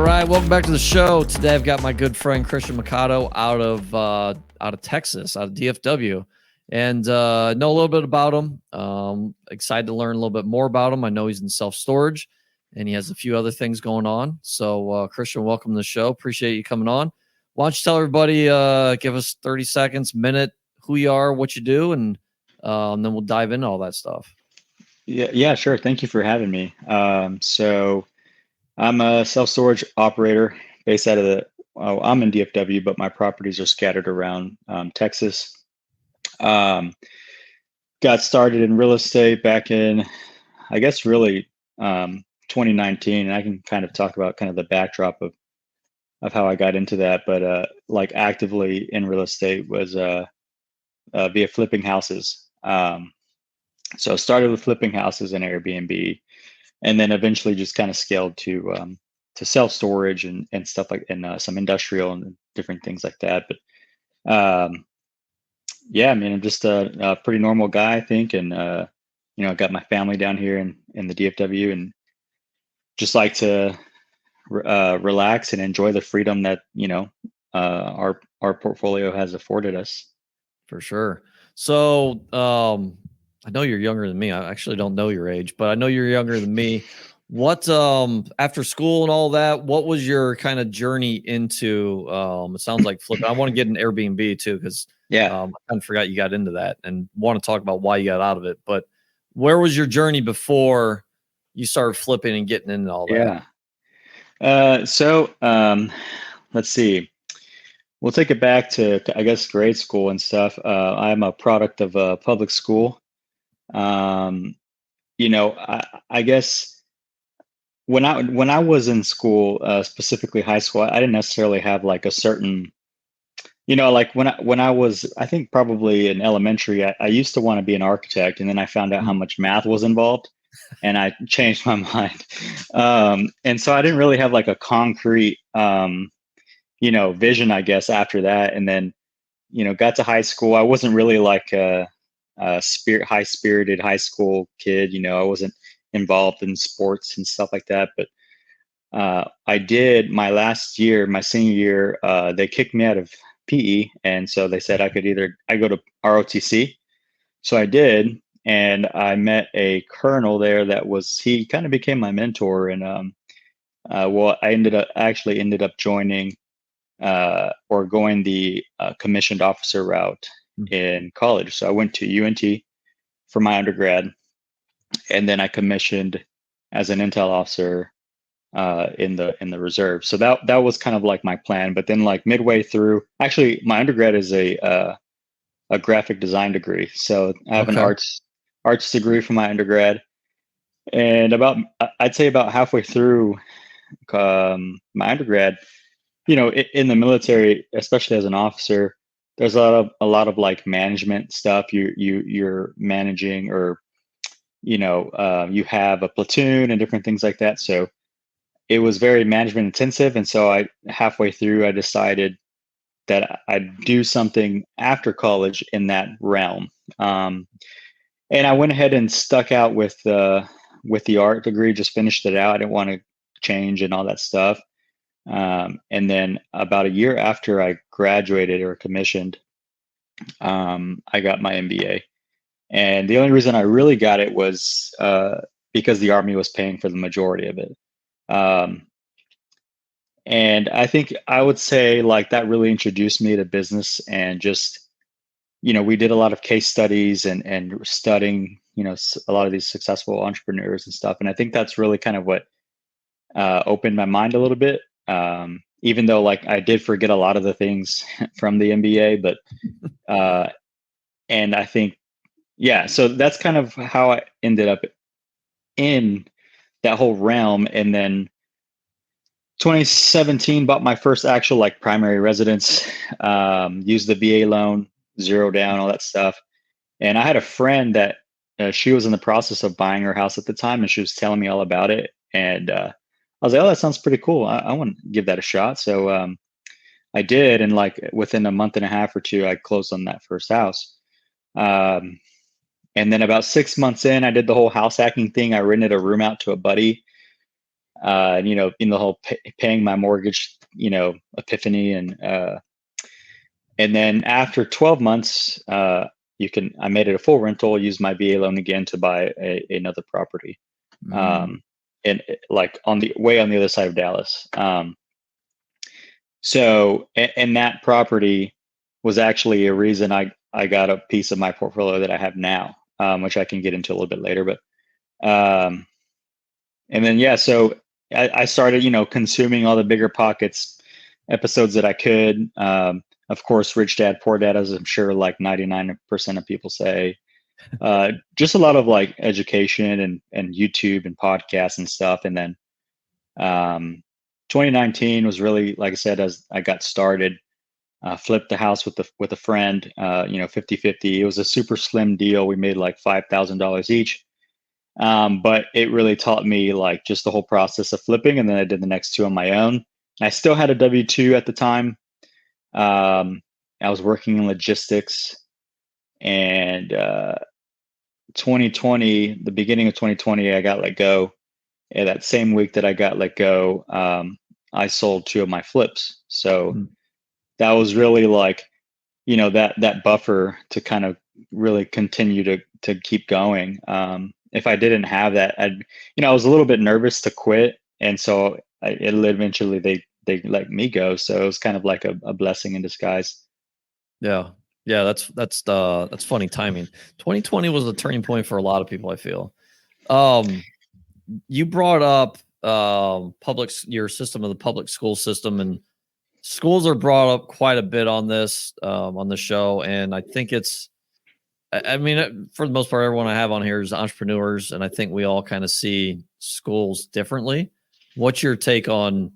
All right, welcome back to the show. Today I've got my good friend Christian Mercado out of Texas, out of DFW, and know a little bit about him. Excited to learn a little bit more about him. I know he's in self-storage, and he has a few other things going on. So, Christian, welcome to the show. Appreciate you coming on. Why don't you tell everybody, give us 30 seconds, minute, who you are, what you do, and then we'll dive into all that stuff. Yeah, sure. Thank you for having me. So I'm a self-storage operator based out of I'm in DFW, but my properties are scattered around Texas. Got started in real estate back in, I guess, really 2019, and I can kind of talk about kind of the backdrop of how I got into that. But like actively in real estate was via flipping houses. So started with flipping houses and Airbnb, and then eventually just kind of scaled to self-storage and stuff like, and some industrial and different things like that. But yeah, I mean, I'm just a pretty normal guy, I think, and I got my family down here in the DFW, and just like to relax and enjoy the freedom that our portfolio has afforded us. For sure. So, I know you're younger than me. I actually don't know your age, but I know you're younger than me. What, after school and all that, what was your kind of journey into, it sounds like flipping. I want to get an Airbnb too, because I kind of forgot you got into that and want to talk about why you got out of it. But where was your journey before you started flipping and getting into all that? So let's see. We'll take it back to, I guess, grade school and stuff. I'm a product of a public school. I guess when I was in school, specifically high school, I didn't necessarily have like a certain, like when I was, I think probably in elementary, I used to want to be an architect, and then I found out how much math was involved, and I changed my mind. And so I didn't really have like a concrete, vision, I guess, after that. And then, got to high school. I wasn't really like a high-spirited high school kid. I wasn't involved in sports and stuff like that. But I did my last year, my senior year, they kicked me out of PE. And so they said I go to ROTC. So I did. And I met a colonel there he kind of became my mentor. And I ended up joining or going the commissioned officer route in college. So I went to UNT for my undergrad, and then I commissioned as an intel officer in the reserve. So that was kind of like my plan. But then like midway through, actually my undergrad is a graphic design degree. So I have an arts degree from my undergrad, and I'd say about halfway through my undergrad, in the military, especially as an officer, there's a lot of like management stuff. You're managing, or you have a platoon and different things like that. So it was very management intensive, and so halfway through I decided that I'd do something after college in that realm. And I went ahead and stuck out with the art degree, just finished it out. I didn't want to change and all that stuff. And then about a year after I graduated or commissioned, I got my MBA. And the only reason I really got it was because the Army was paying for the majority of it. And I think I would say like that really introduced me to business, and just, we did a lot of case studies and studying, a lot of these successful entrepreneurs and stuff. And I think that's really kind of what opened my mind a little bit. Even though like I did forget a lot of the things from the MBA, but and I think, so that's kind of how I ended up in that whole realm. And then 2017, bought my first actual like primary residence, used the VA loan, zero down, all that stuff. And I had a friend that she was in the process of buying her house at the time, and she was telling me all about it. And I was like, oh, that sounds pretty cool. I want to give that a shot. So I did. And like within a month and a half or two, I closed on that first house. And then about 6 months in, I did the whole house hacking thing. I rented a room out to a buddy. you know, in the whole paying my mortgage, you know, epiphany. And then after 12 months, I made it a full rental, used my VA loan again to buy another property. And like on the other side of Dallas. And that property was actually a reason I got a piece of my portfolio that I have now, which I can get into a little bit later. But and then yeah, so I started, you know, consuming all the Bigger Pockets episodes that I could. Of course, Rich Dad Poor Dad, as I'm sure like 99% of people say. Just a lot of like education and YouTube and podcasts and stuff. And then 2019 was really, like I said, as I got started, flipped the house with a friend, you know, 50-50. It was a super slim deal. We made like $5,000 each. But it really taught me like just the whole process of flipping. And then I did the next two on my own. I still had a W-2 at the time. I was working in logistics, and 2020, the beginning of 2020, I got let go. And that same week that I got let go, I sold two of my flips. So that was really like, you know, that buffer to kind of really continue to keep going. If I didn't have that, I was a little bit nervous to quit. And so eventually they let me go. So it was kind of like a blessing in disguise. Yeah. Yeah. That's funny timing. 2020 was a turning point for a lot of people, I feel. You brought up your system of the public school system, and schools are brought up quite a bit on this on the show. And I think I mean, for the most part, everyone I have on here is entrepreneurs, and I think we all kind of see schools differently. What's your take on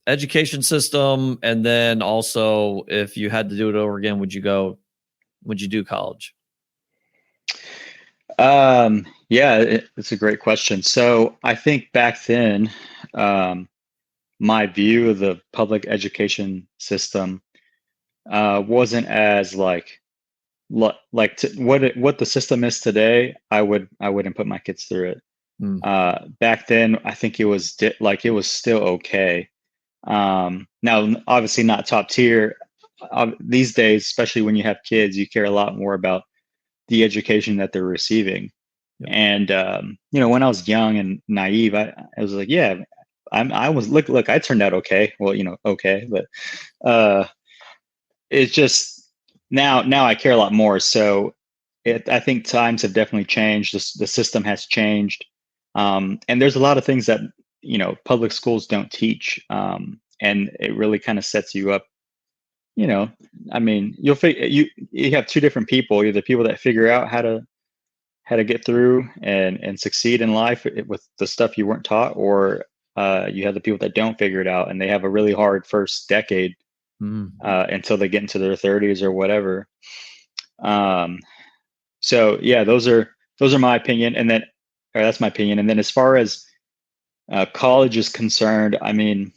education system? And then also, if you had to do it over again, would you do college? Yeah, it's a great question. So I think back then, my view of the public education system wasn't as what the system is today. I wouldn't put my kids through it. Back then, I think it was it was still okay. Now, obviously not top tier. These days, especially when you have kids, you care a lot more about the education that they're receiving. Yep. And you know, when I was young and naive, I was like, yeah, I was look, I turned out okay. Well, you know, okay, but it's just now I care a lot more. So I think times have definitely changed. The system has changed, and there's a lot of things that, you know, public schools don't teach, and it really kind of sets you up. You know, I mean, you have two different people. You're the people that figure out how to get through and succeed in life with the stuff you weren't taught, or you have the people that don't figure it out and they have a really hard first decade until they get into their 30s or whatever. So yeah, those are my opinion, and that's my opinion. And then as far as college is concerned, I mean,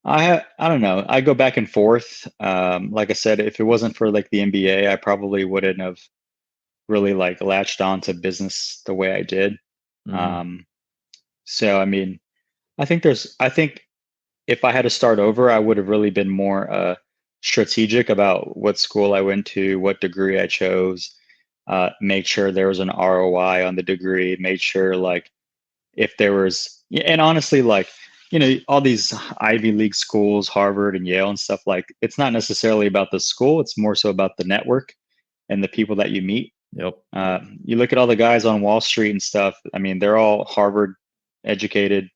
I don't know. I go back and forth. Like I said, if it wasn't for like the MBA, I probably wouldn't have really like latched on to business the way I did. So I mean, I think if I had to start over, I would have really been more strategic about what school I went to, what degree I chose, make sure there was an ROI on the degree, made sure like if there was, and honestly, like, you know, all these Ivy League schools, Harvard and Yale and stuff, like, it's not necessarily about the school. It's more so about the network and the people that you meet. Yep. You look at all the guys on Wall Street and stuff. I mean, they're all Harvard educated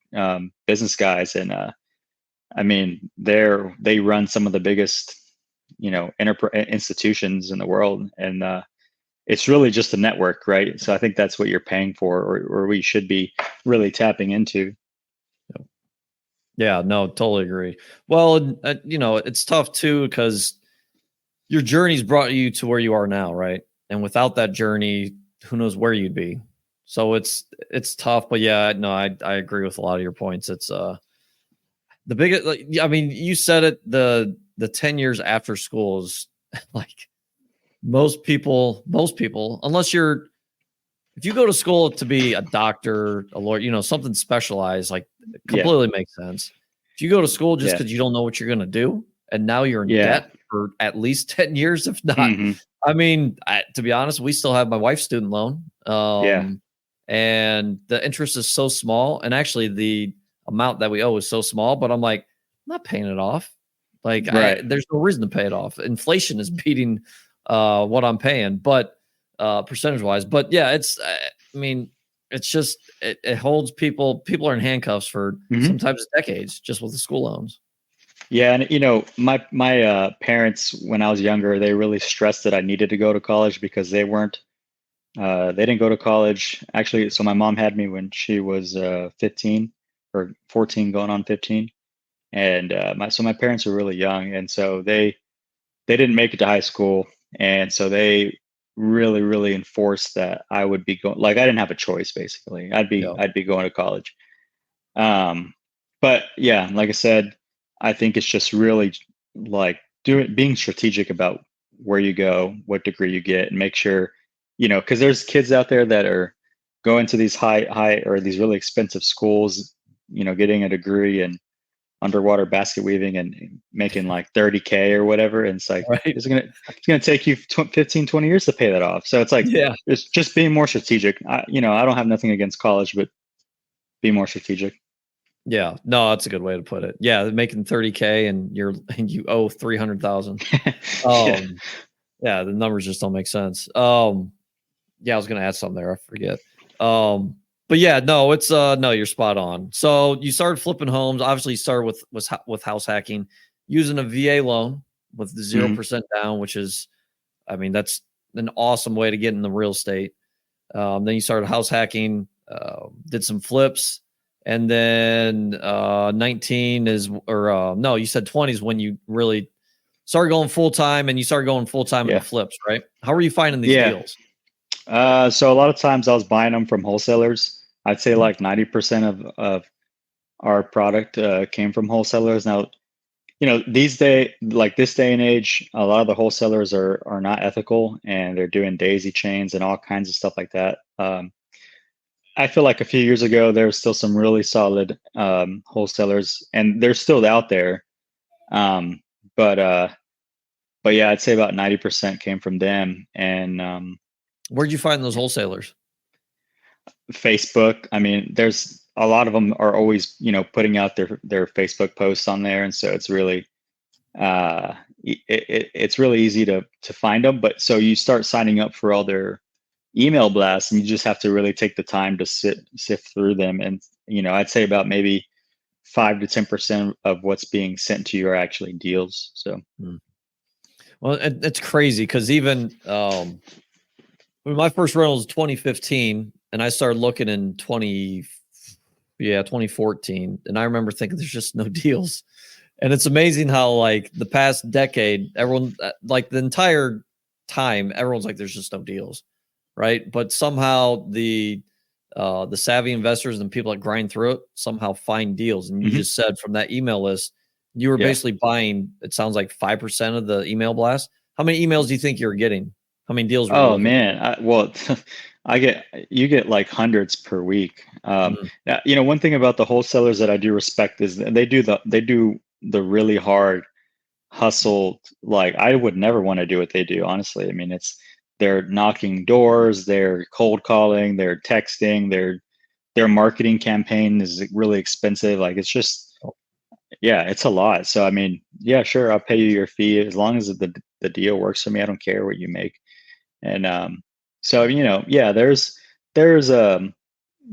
business guys. And I mean, they run some of the biggest, you know, institutions in the world. And it's really just a network, right? So I think that's what you're paying for, or we should be really tapping into. Yeah, no, totally agree. Well, you know, it's tough too, because your journey's brought you to where you are now, right? And without that journey, who knows where you'd be. So it's tough, but yeah, no, I agree with a lot of your points. It's the biggest, like, I mean, you said it, the 10 years after school is like most people, unless you're if you go to school to be a doctor, a lawyer, something specialized, like it Yeah. completely makes sense. If you go to school just Yeah. because you don't know what you're going to do, and now you're in Yeah. debt for at least 10 years, if not, Mm-hmm. I mean, to be honest, we still have my wife's student loan. Yeah. And the interest is so small. And actually the amount that we owe is so small, but I'm like, I'm not paying it off. Like Right. there's no reason to pay it off. Inflation is beating what I'm paying, but percentage wise, but yeah, I mean, it's just, it holds people are in handcuffs for Mm-hmm. sometimes decades just with the school loans. Yeah, and my parents, when I was younger, they really stressed that I needed to go to college because they didn't go to college. Actually, so my mom had me when she was 15 or 14, going on 15, and my parents were really young, and so they didn't make it to high school, and so they really enforced that I would be going. Like I didn't have a choice, basically. I'd be going to college. But yeah, like I said, I think it's just really like being strategic about where you go, what degree you get, and make sure, because there's kids out there that are going to these high or these really expensive schools, getting a degree in underwater basket weaving and making like 30K or whatever. And it's like, Right. it's going to take you 15, 20 years to pay that off. So it's like, Yeah. it's just being more strategic. I don't have nothing against college, but be more strategic. Yeah, no, that's a good way to put it. Yeah, making 30K and you owe 300,000. Yeah. Yeah, the numbers just don't make sense. Yeah, I was gonna add something there. I forget. But yeah, no, it's no, you're spot on. So you started flipping homes. Obviously, you started with house hacking, using a VA loan with the 0% down, which is, I mean, that's an awesome way to get in the real estate. Then you started house hacking, did some flips, and then 19 is, or no, you said 20 is when you really started going full time, and you started going full time in the flips, right? How are you finding these deals? So a lot of times I was buying them from wholesalers. I'd say like 90% of our product came from wholesalers. Now, this day and age, a lot of the wholesalers are not ethical, and they're doing daisy chains and all kinds of stuff like that. I feel like a few years ago, there was still some really solid wholesalers, and they're still out there. But yeah, I'd say about 90% came from them. And where'd you find those wholesalers? Facebook. I mean, there's a lot of them are always, putting out their Facebook posts on there, and so it's really it's really easy to find them. But so you start signing up for all their email blasts, and you just have to really take the time to sift through them. And I'd say about maybe 5 to 10% of what's being sent to you are actually deals. So well, it's crazy because even when my first rental was 2015, and I started looking in 2014, and I remember thinking there's just no deals. And it's amazing how, like, the past decade, everyone, like the entire time, everyone's like, there's just no deals, right? But somehow the savvy investors and people that grind through it somehow find deals. And you just said from that email list, you were basically buying, it sounds like 5% of the email blast. How many emails do you think you're getting? How many deals were you looking man, you get like hundreds per week. Now, one thing about the wholesalers that I do respect is they do the really hard hustle. Like I would never want to do what they do, honestly. I mean, they're knocking doors, they're cold calling, they're texting, their marketing campaign is really expensive. Like it's just, it's a lot. So I mean, yeah, sure, I'll pay you your fee as long as the deal works for me. I don't care what you make. And so there's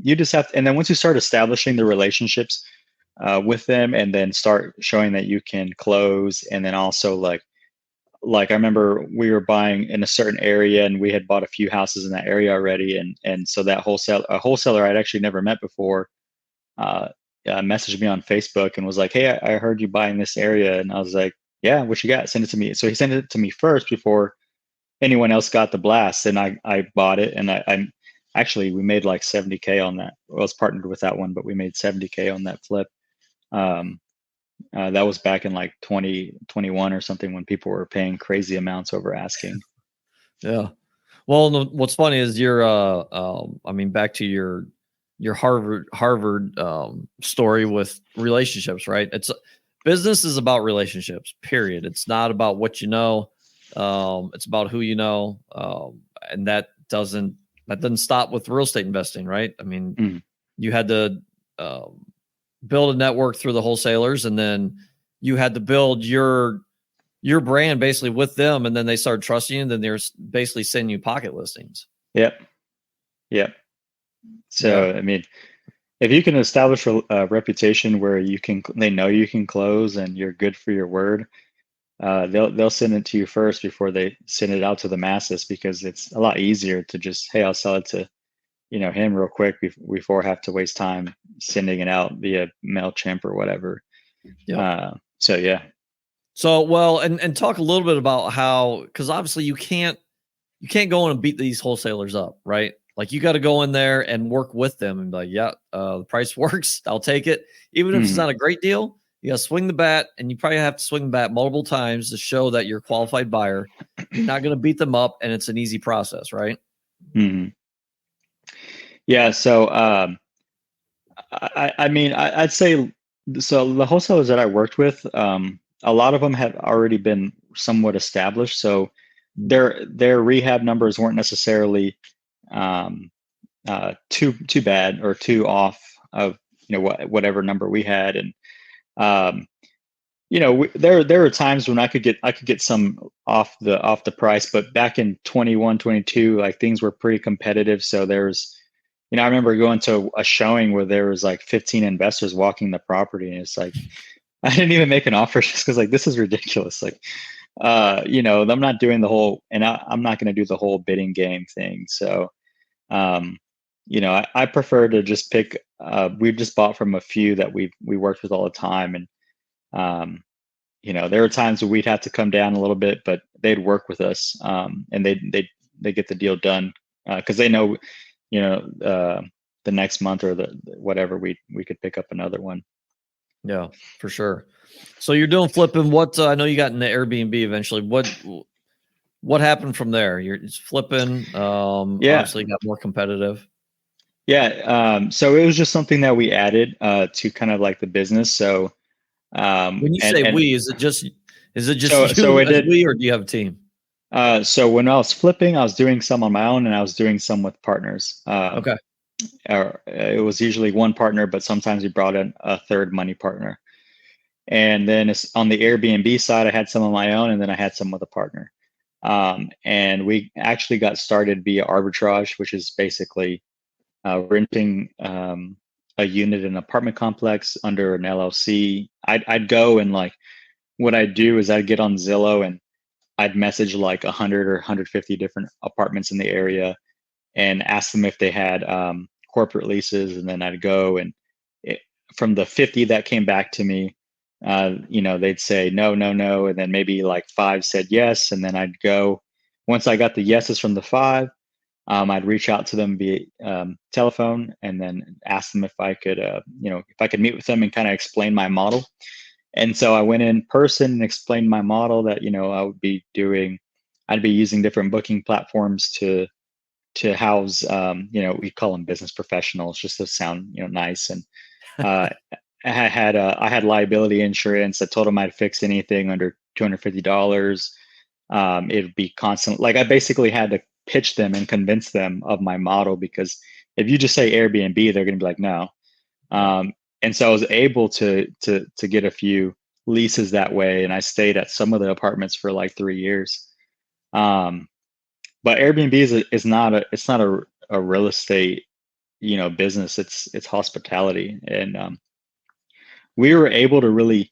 you just have to, and then once you start establishing the relationships with them, and then start showing that you can close, and then also like I remember we were buying in a certain area, and we had bought a few houses in that area already, and so that wholesaler I'd actually never met before messaged me on Facebook and was like, "Hey, I heard you buying this area," and I was like, "Yeah, what you got? Send it to me." So he sent it to me first before anyone else got the blast, and I bought it, and I actually, we made like 70K on that. I was partnered with that one, but we made 70K on that flip. That was back in like 2021 or something, when people were paying crazy amounts over asking. Yeah. Well, no, what's funny is your, I mean, back to your Harvard story with relationships, right? It's business is about relationships, period. It's not about what you know. It's about who you know, and that doesn't stop with real estate investing, right? I mean, Mm. you had to um, build a network through the wholesalers, and then you had to build your brand basically with them, and then they started trusting you, and then they're basically sending you pocket listings. Yep. Yep. Yeah. So, I mean, if you can establish a reputation where they know you can close and you're good for your word, they'll send it to you first before they send it out to the masses, because it's a lot easier to just, hey, I'll sell it to him real quick before I have to waste time sending it out via MailChimp or whatever. Yep. So yeah. So, well, and talk a little bit about how, because obviously you can't go in and beat these wholesalers up, right? Like you got to go in there and work with them and be like, yeah, the price works. I'll take it. Even if it's Mhm. not a great deal, you got to swing the bat, and you probably have to swing the bat multiple times to show that you're a qualified buyer. You're not going to beat them up, and it's an easy process, right? Mhm. Yeah. So I mean, I'd say, so the wholesalers that I worked with, a lot of them had already been somewhat established, so Mm. their rehab numbers weren't necessarily um, too bad or too off of whatever number we had. And um, there were times when I could get some off the price, but back in 21, 22, like things were pretty competitive. So there's, I remember going to a showing where there was like 15 investors walking the property, and it's like I didn't even make an offer just because like this is ridiculous. Like, I'm not doing the whole, and I'm not going to do the whole bidding game thing. So, um, I prefer to just pick. We've just bought from a few that we worked with all the time, and um, there were times where we'd have to come down a little bit, but they'd work with us, and they get the deal done because they know, you know, uh, the next month or the whatever we could pick up another one. Yeah, for sure. So you're doing flipping. What I know you got in the Airbnb eventually. What happened from there? You're just flipping. Yeah, Obviously got more competitive. yeah. So it was just something that we added to kind of like the business. So When you say and we, is it just so you it as did. we, or do you have a team? So when I was flipping, I was doing some on my own, and I was doing some with partners. Okay. It was usually one partner, but sometimes we brought in a third money partner. And then it's on the Airbnb side, I had some on my own, and then I had some with a partner. And we actually got started via arbitrage, which is basically renting a unit in an apartment complex under an LLC. I'd go and like what I'd do is I'd get on Zillow and I'd message like 100 or 150 different apartments in the area and ask them if they had corporate leases, and then I'd go and it, from the 50 that came back to me, they'd say no, no, no, and then maybe like five said yes, and then I'd go. Once I got the yeses from the five, I'd reach out to them via telephone and then ask them if I could, if I could meet with them and kind of explain my model. And so I went in person and explained my model that I'd be using different booking platforms to house, we call them business professionals just to sound nice. And uh, I had liability insurance. I told them I'd fix anything under $250. It'd be constant. Like I basically had to pitch them and convince them of my model, because if you just say Airbnb, they're going to be like, no. And so I was able to get a few leases that way, and I stayed at some of the apartments for like 3 years. But Airbnb is not a real estate business. It's hospitality, and we were able to really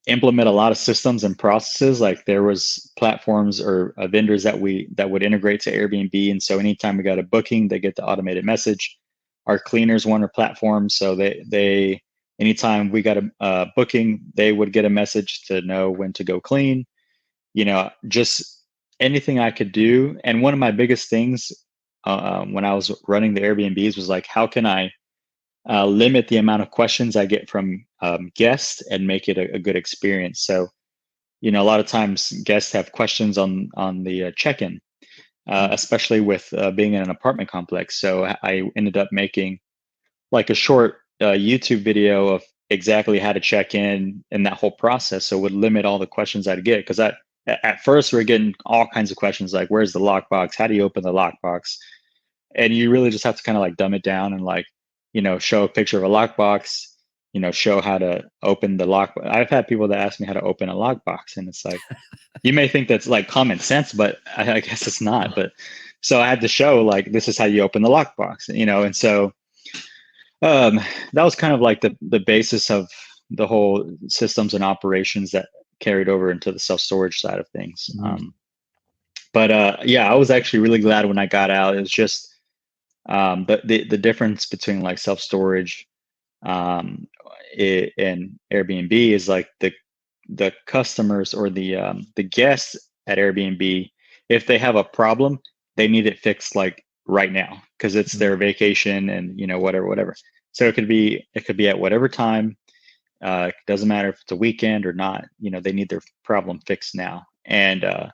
implement a lot of systems and processes. Like there was platforms or vendors that would integrate to Airbnb, and so anytime we got a booking, they get the automated message. Our cleaners were on our platform, so they anytime we got a booking, they would get a message to know when to go clean. Just anything I could do. And one of my biggest things when I was running the Airbnbs was like, how can I limit the amount of questions I get from guests and make it a good experience? So, a lot of times guests have questions on the check-in. especially with being in an apartment complex. So I ended up making like a short YouTube video of exactly how to check in and that whole process. So it would limit all the questions I'd get. Because at first we're getting all kinds of questions like, where's the lockbox? How do you open the lockbox? And you really just have to kind of like dumb it down and like, show a picture of a lockbox, show how to open the lock. I've had people that ask me how to open a lockbox, and it's like, you may think that's like common sense, but I guess it's not. But so I had to show like, this is how you open the lockbox, and so that was kind of like the basis of the whole systems and operations that carried over into the self-storage side of things. But yeah, I was actually really glad when I got out. It was just the difference between like self-storage and Airbnb is like the customers or the guests at Airbnb, if they have a problem, they need it fixed like right now because it's their vacation and whatever. So it could be at whatever time. It doesn't matter if it's a weekend or not. They need their problem fixed now. And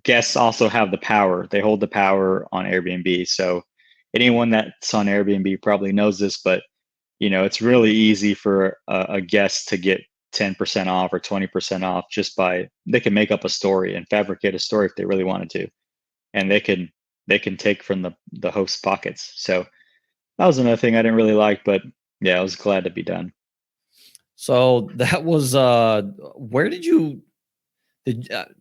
guests also have the power. They hold the power on Airbnb. So anyone that's on Airbnb probably knows this, but it's really easy for a guest to get 10% off or 20% off just by, they can make up a story and fabricate a story if they really wanted to, and they can take from the host's pockets. So that was another thing I didn't really like, but yeah, I was glad to be done. So that was where did you?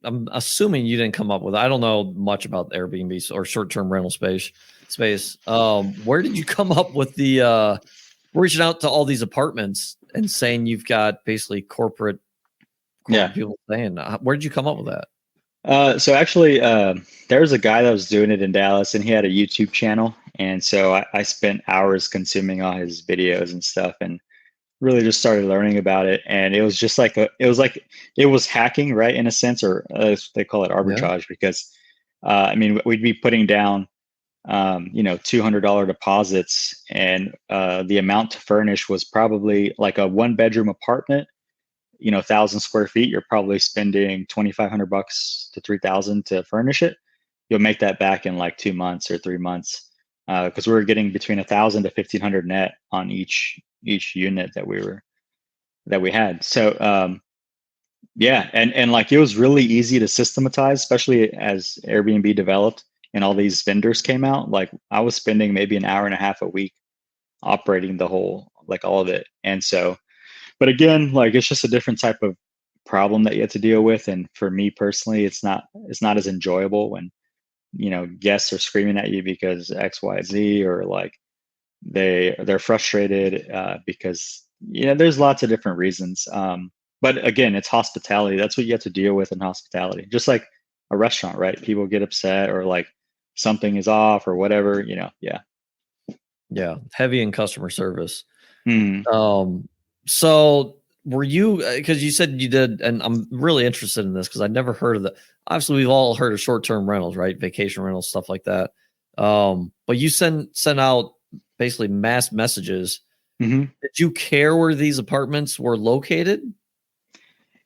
I'm assuming you didn't come up with. I don't know much about Airbnb or short-term rental space. Where did you come up with the reaching out to all these apartments and saying you've got basically corporate people saying? Where did you come up with that? So actually, there was a guy that was doing it in Dallas, and he had a YouTube channel, and so I spent hours consuming all his videos and stuff, and really just started learning about it. And it was just like it was hacking, right, in a sense, or they call it arbitrage, because I mean, we'd be putting down $200 deposits, and the amount to furnish was probably like a 1-bedroom apartment, 1,000 square feet. You're probably spending $2,500 to $3,000 to furnish it. You'll make that back in like 2 months or 3 months, because we were getting between 1,000 to 1,500 net on each unit that we had. So yeah, and like it was really easy to systematize, especially as Airbnb developed and all these vendors came out. Like I was spending maybe an hour and a half a week operating the whole, like all of it. And so, but again, like it's just a different type of problem that you have to deal with. And for me personally, it's not as enjoyable when, guests are screaming at you because X, Y, Z, or like they're frustrated because, there's lots of different reasons. But again, it's hospitality. That's what you have to deal with in hospitality. Just like a restaurant, right? People get upset or like something is off or whatever, Yeah, heavy in customer service. Mm. So were you, because you said you did, and I'm really interested in this because I'd never heard of that. Obviously, we've all heard of short-term rentals, right? Vacation rentals, stuff like that. But you send out basically mass messages. Mm-hmm. Did you care where these apartments were located?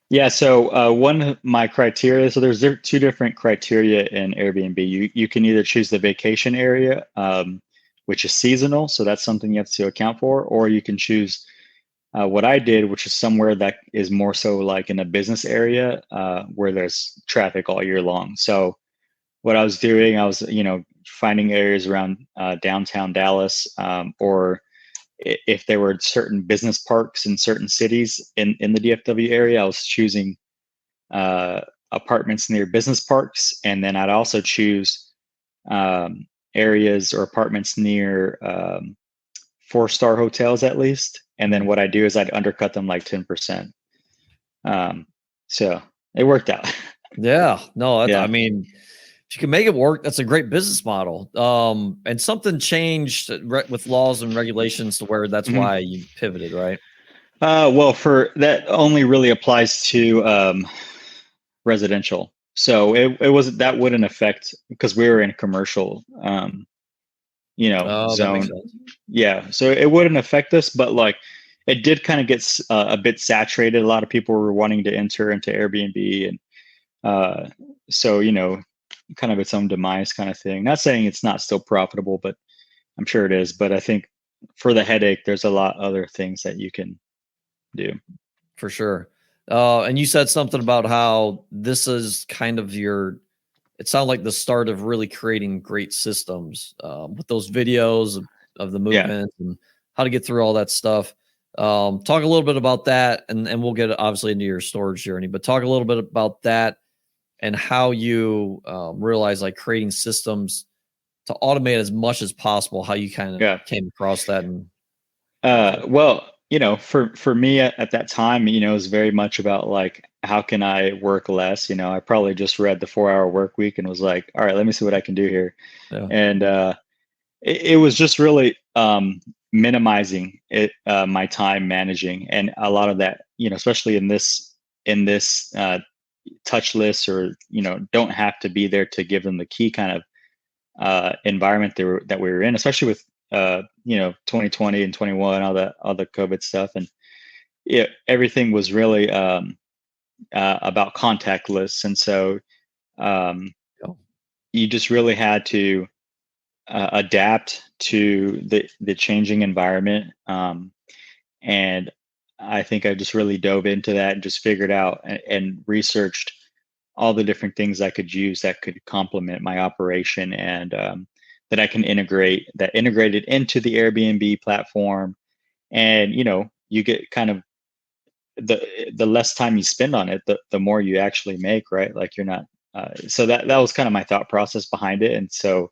Yeah. So one of my criteria, so there's 2 different criteria in Airbnb. You can either choose the vacation area, which is seasonal, so that's something you have to account for, or you can choose what I did, which is somewhere that is more so like in a business area where there's traffic all year long. So what I was doing, I was finding areas around downtown Dallas, or if there were certain business parks in certain cities in the DFW area, I was choosing apartments near business parks. And then I'd also choose areas or apartments near 4-star hotels at least. And then what I do is I'd undercut them like 10%. So it worked out. Yeah, no, Yeah. I mean, if you can make it work, that's a great business model. And something changed with laws and regulations to where that's why you pivoted, right? Well, for that only really applies to residential. So it was, that wouldn't affect, because we were in commercial, zone. That makes sense. Yeah. So it wouldn't affect us, but like it did kind of get a bit saturated. A lot of people were wanting to enter into Airbnb. And so, kind of its own demise kind of thing. Not saying it's not still profitable, but I'm sure it is. But I think for the headache, there's a lot other things that you can do. For sure. And you said something about how this is kind of it sounded like the start of really creating great systems with those videos of the movement and how to get through all that stuff. Talk a little bit about that, and we'll get obviously into your storage journey, but talk a little bit about that and how you realize like creating systems to automate as much as possible, how you kind of came across that. And well, for me at that time, it was very much about like, how can I work less? I probably just read the 4-Hour Work Week and was like, all right, let me see what I can do here. Yeah. And it was just really minimizing my time managing, and a lot of that, especially in this touchless, or don't have to be there to give them the key kind of environment that we were in, especially with 2020 and 21, all the COVID stuff, and everything was really about contactless, and so you just really had to adapt to the changing environment, and I think I just really dove into that and just figured out and researched all the different things I could use that could complement my operation, and that I can integrate it into the Airbnb platform. And you get kind of the less time you spend on it, the more you actually make, right? Like you're not so that was kind of my thought process behind it. And so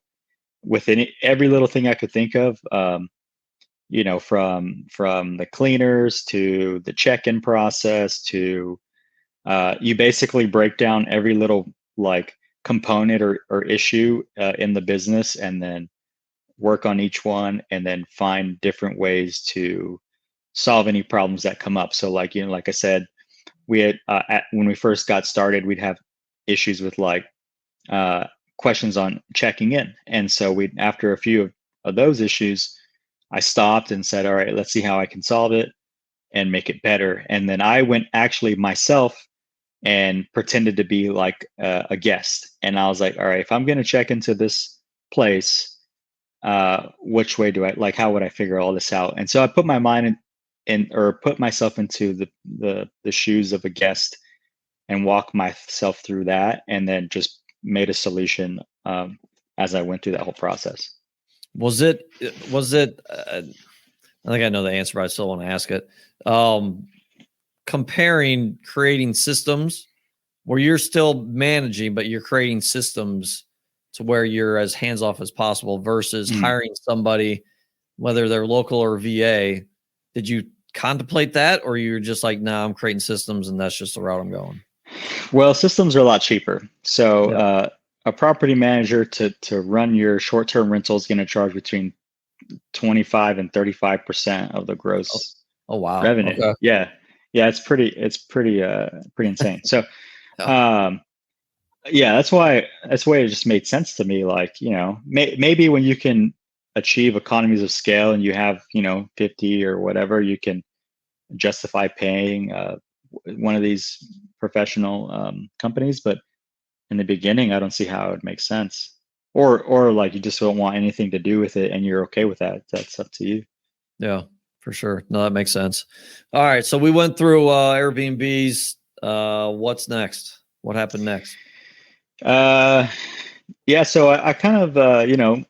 within every little thing I could think of, from the cleaners to the check-in process to you basically break down every little like component or issue in the business, and then work on each one, and then find different ways to solve any problems that come up. So like like I said, we had when we first got started, we'd have issues with like questions on checking in, and so after a few of those issues, I stopped and said, all right, let's see how I can solve it and make it better. And then I went actually myself and pretended to be like a guest. And I was like, all right, if I'm going to check into this place, which way do I, like, how would I figure all this out? And so I put my mind or put myself into the shoes of a guest and walk myself through that, and then just made a solution as I went through that whole process. Was it, I think I know the answer, but I still want to ask it. Comparing creating systems where you're still managing, but you're creating systems to where you're as hands-off as possible versus hiring somebody, whether they're local or VA. Did you contemplate that, or you're just like, no, I'm creating systems and that's just the route I'm going? Well, systems are a lot cheaper. So a property manager to run your short-term rental is going to charge between 25 and 35% of the gross revenue. Okay. Yeah, it's pretty insane. So that's why it just made sense to me. Like, maybe when you can achieve economies of scale and you have 50 or whatever, you can justify paying one of these professional companies. But in the beginning, I don't see how it would make sense. Or like you just don't want anything to do with it and you're okay with that. That's up to you. Yeah, for sure. No, that makes sense. All right. So we went through Airbnbs. What's next? What happened next? So I kind of,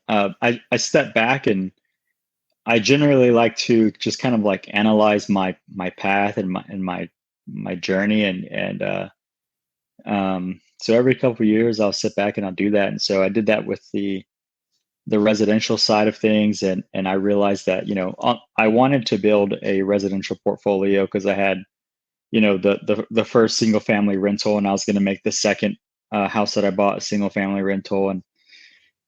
I stepped back, and I generally like to just kind of like analyze my path and my journey. And so every couple of years I'll sit back and I'll do that. And so I did that with the residential side of things. And I realized that, I wanted to build a residential portfolio because I had, the first single family rental, and I was going to make the second house that I bought a single family rental. And,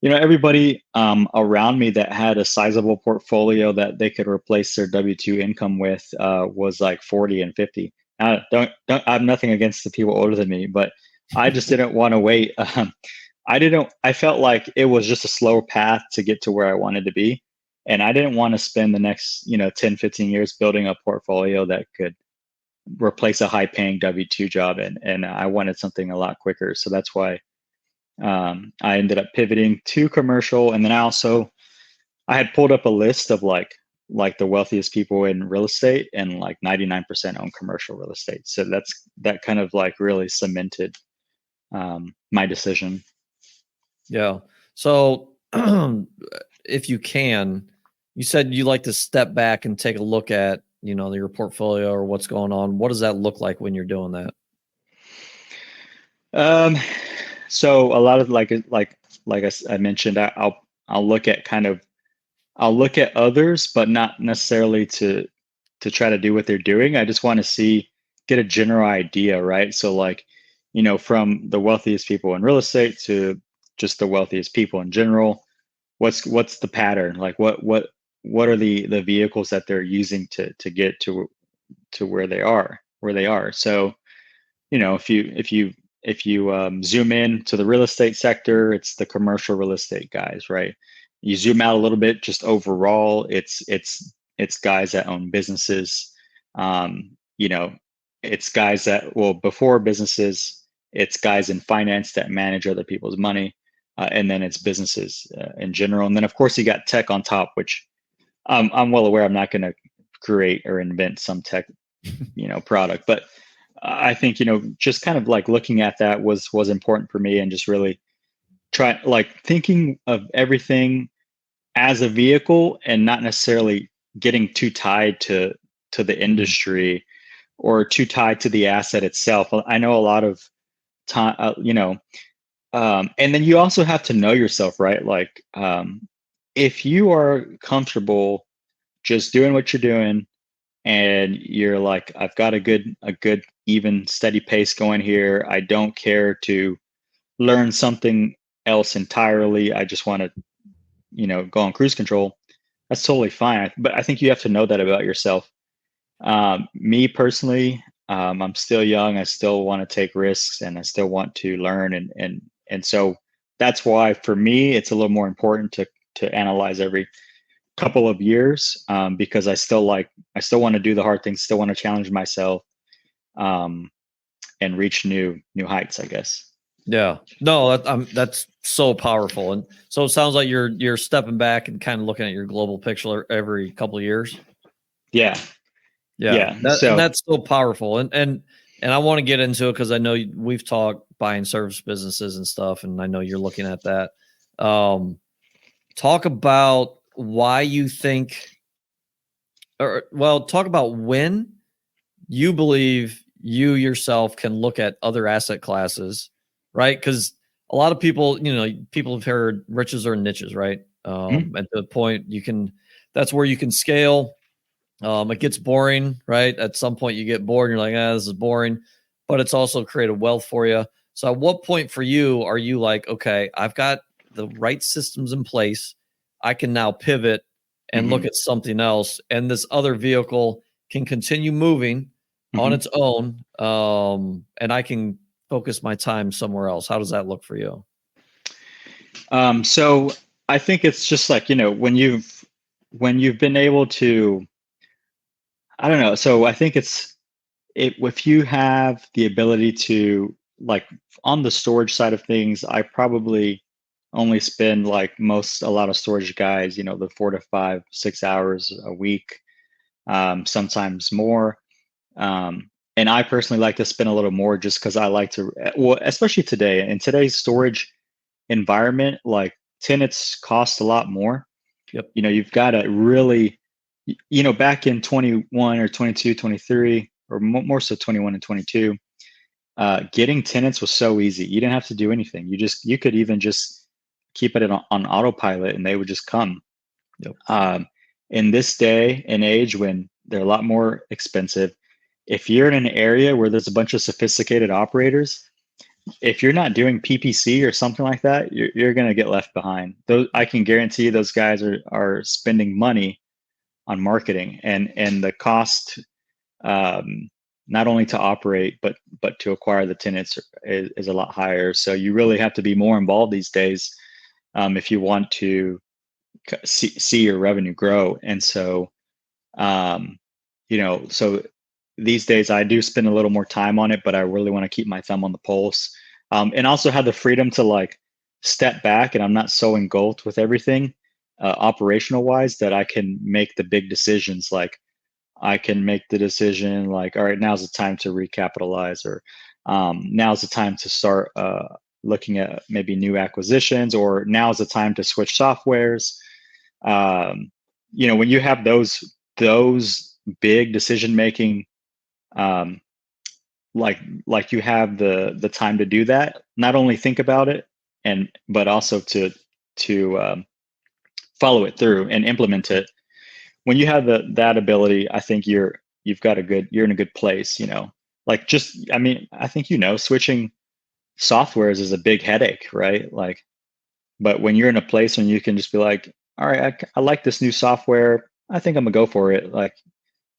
everybody around me that had a sizable portfolio that they could replace their W-2 income with was like 40 and 50. I have nothing against the people older than me, but I just didn't want to wait. I felt like it was just a slower path to get to where I wanted to be. And I didn't want to spend the next, 10, 15 years building a portfolio that could replace a high paying W-2 job. And I wanted something a lot quicker. So that's why I ended up pivoting to commercial, and then I had pulled up a list of like the wealthiest people in real estate, and like 99% own commercial real estate. So that kind of like really cemented my decision. Yeah. So if you can, you said you like to step back and take a look at, your portfolio or what's going on. What does that look like when you're doing that? So a lot of I mentioned, I'll look at I'll look at others, but not necessarily to try to do what they're doing. I just want to get a general idea, right? So like, from the wealthiest people in real estate to just the wealthiest people in general, what's the pattern? Like what are the vehicles that they're using to get to where they are. So, if you zoom in to the real estate sector, it's the commercial real estate guys, right? You zoom out a little bit, just overall, it's guys that own businesses. You know, it's guys that, well, before businesses, it's guys in finance that manage other people's money, and then it's businesses in general, and then of course you got tech on top, which I'm well aware I'm not going to create or invent some tech, product, but I think, just kind of like looking at that was important for me, and just really thinking of everything as a vehicle, and not necessarily getting too tied to the industry or too tied to the asset itself. I know a lot of time, and then you also have to know yourself, right? Like, if you are comfortable just doing what you're doing, and you're like, I've got a good even steady pace going here, I don't care to learn something else entirely, I just want to, go on cruise control, that's totally fine. But I think you have to know that about yourself. Me personally, I'm still young, I still want to take risks, and I still want to learn, and so that's why for me it's a little more important to analyze every couple of years, because I still want to do the hard things, still want to challenge myself, and reach new heights, I guess. Yeah, no, that's so powerful. And so it sounds like you're stepping back and kind of looking at your global picture every couple of years. Yeah. That's so powerful. And I want to get into it because I know we've talked buying service businesses and stuff, and I know you're looking at that. Talk about why you think, talk about when you believe you yourself can look at other asset classes, right? Because a lot of people, people have heard riches are niches, right? At the point that's where you can scale. It gets boring, right? At some point you get bored and you're like, this is boring, but it's also created wealth for you. So at what point for you are you like, okay, I've got the right systems in place, I can now pivot and look at something else, and this other vehicle can continue moving on its own, and I can focus my time somewhere else? How does that look for you? So I think it's just like, when you've been able to, I don't know. So I think if you have the ability to, like, on the storage side of things, I probably only spend like a lot of storage guys, the 4 to 5, 6 hours a week, sometimes more. And I personally like to spend a little more, just because I like to, well, especially today, in today's storage environment, like, tenants cost a lot more. Yep. You've got to really, back in 21 or 22, 23, or more so 21 and 22, getting tenants was so easy. You didn't have to do anything. You could even just keep it on autopilot and they would just come. Yep. In this day and age, when they're a lot more expensive, if you're in an area where there's a bunch of sophisticated operators, if you're not doing PPC or something like that, you're going to get left behind. I can guarantee those guys are spending money on marketing, and the cost, not only to operate but to acquire the tenants is a lot higher. So you really have to be more involved these days, if you want to see your revenue grow. And so, so these days I do spend a little more time on it, but I really want to keep my thumb on the pulse, and also have the freedom to, like, step back and I'm not so engulfed with everything operational wise that I can make the big decisions. Like I can make the decision like, all right, now's the time to recapitalize, or now's the time to start looking at maybe new acquisitions, or now's the time to switch softwares. When you have those big decision making, like you have the time to do that, not only think about it but also to follow it through and implement it. When you have that ability, I think you're in a good place, like I think, switching softwares is a big headache, right? Like, but when you're in a place when you can just be like, all right, I like this new software, I think I'm gonna go for it. Like,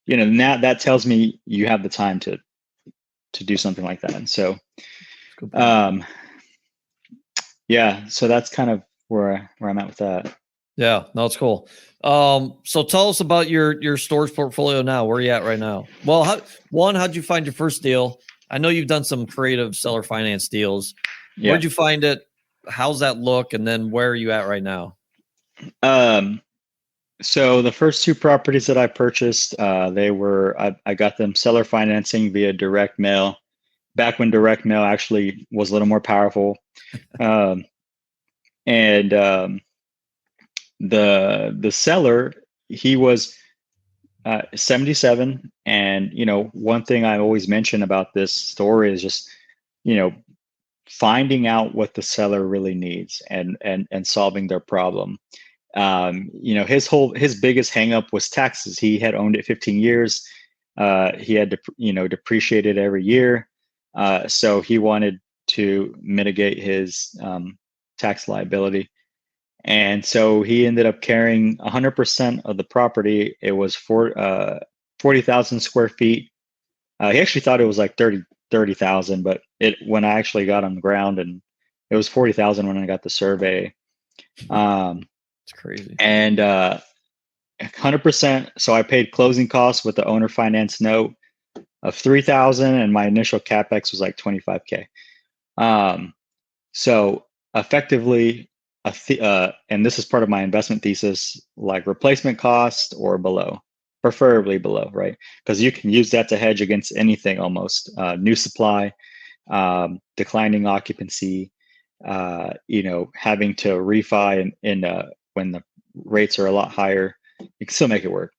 now that tells me you have the time to do something like that. And so, yeah, so that's kind of where I'm at with that. Yeah, no, it's cool. So tell us about your storage portfolio now. Where are you at right now? Well, how'd you find your first deal? I know you've done some creative seller finance deals. Yeah. Where'd you find it? How's that look? And then where are you at right now? So the first two properties that I purchased, I got them seller financing via direct mail, back when direct mail actually was a little more powerful. The seller, he was 77, and one thing I always mention about this story is just finding out what the seller really needs and solving their problem. His biggest hangup was taxes. He had owned it 15 years. He had to depreciate it every year, so he wanted to mitigate his tax liability. And so he ended up carrying 100% of the property. It was 40,000 square feet. He actually thought it was like 30,000, but when I actually got on the ground, and it was 40,000 when I got the survey. It's crazy. And 100%. So I paid closing costs with the owner finance note of 3,000, and my initial capex was like 25K. So effectively, and this is part of my investment thesis, like replacement cost or below, preferably below, right? Because you can use that to hedge against anything almost. New supply, declining occupancy, having to refi when the rates are a lot higher, you can still make it work.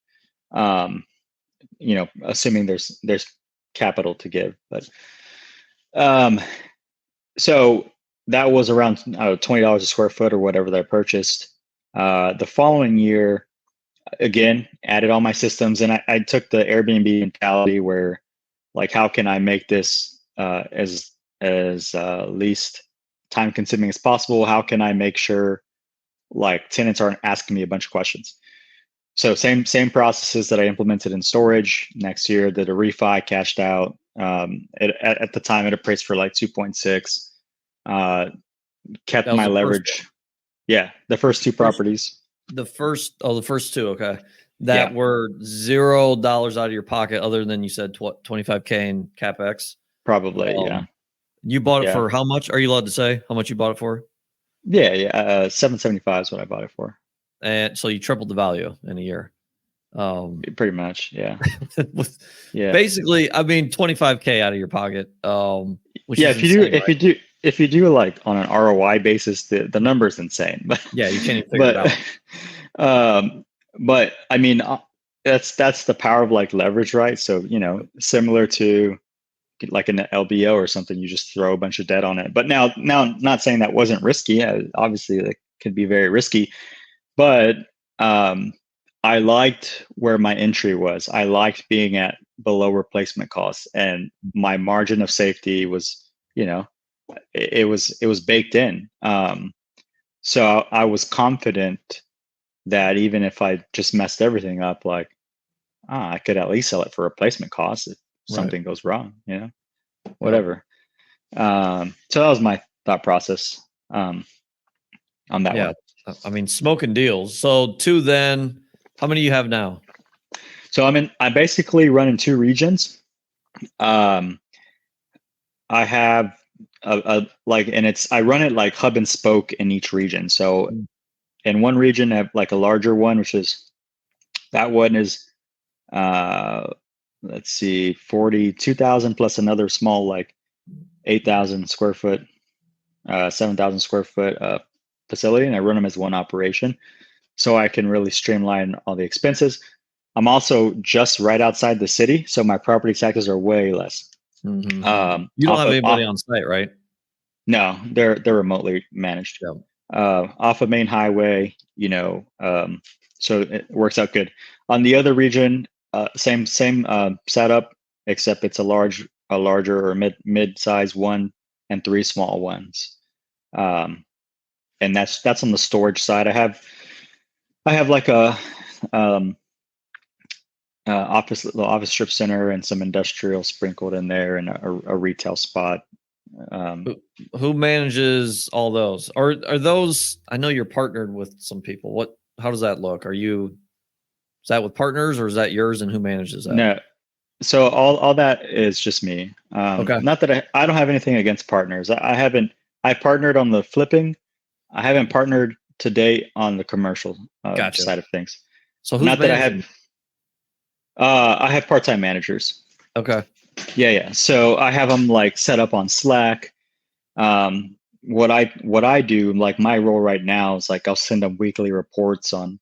Assuming there's capital to give. But so that was around $20 a square foot or whatever that I purchased. The following year, again, added all my systems, and I took the Airbnb mentality where, like, how can I make this as least time consuming as possible? How can I make sure like tenants aren't asking me a bunch of questions? So same processes that I implemented in storage. Next year, did a refi, cashed out. At the time, it appraised for like 2.6. Kept my leverage. Yeah, the first two properties. The first two, okay. That were $0 out of your pocket, other than you said 25K in capex. Probably, yeah. You bought it for how much? Are you allowed to say how much you bought it for? Yeah. 775 is what I bought it for. And so you tripled the value in a year. Pretty much, yeah. Yeah. Basically, I mean, 25K out of your pocket. Which is insane, if you do like on an ROI basis, the number is insane. But yeah, you can't even figure it out. But I mean, that's the power of like leverage, right? So similar to like an LBO or something, you just throw a bunch of debt on it. But now, not saying that wasn't risky. Obviously, it could be very risky. But I liked where my entry was. I liked being at below replacement costs, and my margin of safety was, it was baked in. So I was confident that even if I just messed everything up, like, I could at least sell it for replacement costs if something goes wrong, whatever. So that was my thought process on that one. I mean, smoking deals. So then, how many do you have now? So I basically run in two regions. I have like, and I run it like hub and spoke in each region. So Mm. in one region, I have like a larger one, which is that one is, let's see, 42,000 plus another small, like 8,000 square foot, 7,000 square foot facility. And I run them as one operation. So I can really streamline all the expenses. I'm also just right outside the city. So my property taxes are way less. You don't have anybody on site, right? No, they're remotely managed. Yeah. Off of main highway, so it works out good. On the other region, same setup, except it's a larger or mid-size one and three small ones. And that's on the storage side. I have like a little office strip center and some industrial sprinkled in there, and a retail spot. Who manages all those? Are those? I know you're partnered with some people. How does that look? Is that with partners, or is that yours, and who manages that? No, so all that is just me. Okay. Not that I don't have anything against partners. I partnered on the flipping. I haven't partnered to date on the commercial Gotcha. side of things. So who's not that managing? I have part-time managers. Okay. Yeah. So I have them like set up on Slack. What I do, like my role right now is like I'll send them weekly reports on.